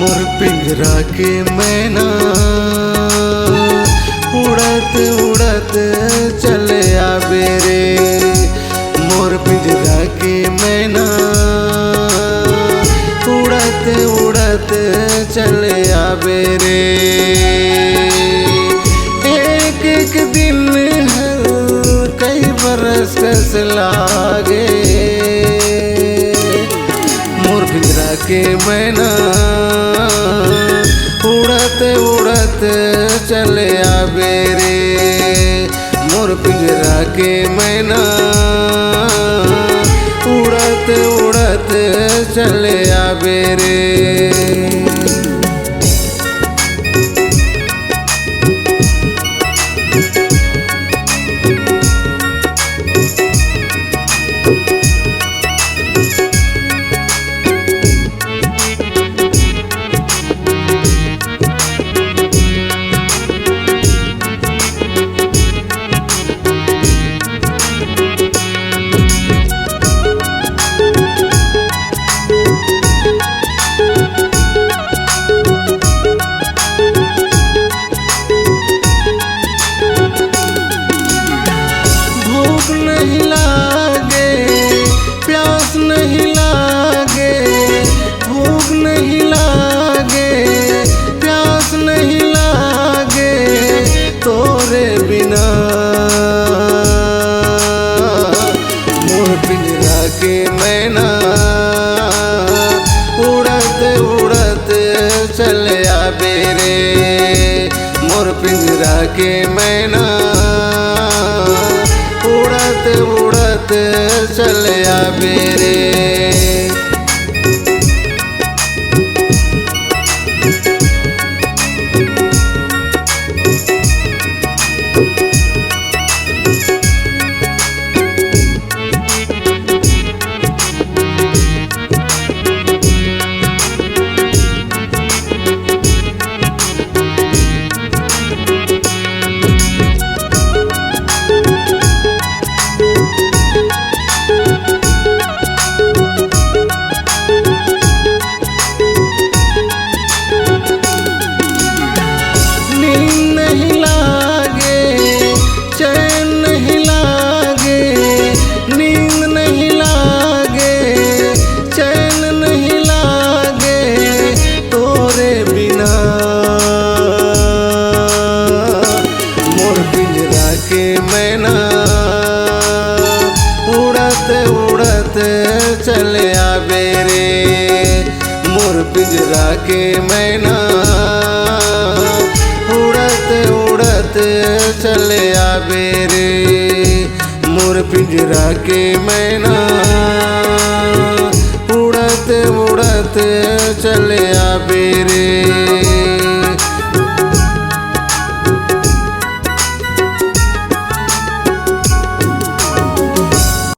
मोर पिंजरा के मैना उड़त उड़त चले आवे रे। मोर पिंजरा के मैना उड़त उड़त चले आवे रे। एक एक दिन कई बरस कस लागे। मोर पिंजरा के मैना उड़त उड़त चले आवे रे। मोर पिंजरा के मैना उड़त उड़त चले आवे रे। नहीं लागे प्यास नहीं लागे, भूख नहीं लागे प्यास नहीं लागे तोरे बिना। मोर पिंजरा के मैना उड़त उड़त चले आवे रे। मोर पिंजरा के मैना उड़त उड़त चले आवे रे। मैना उड़त उड़त चले आवे रे। मोर पिंजरा के मैना उड़त उड़त चले आवे रे। मोर पिंजरा के मैना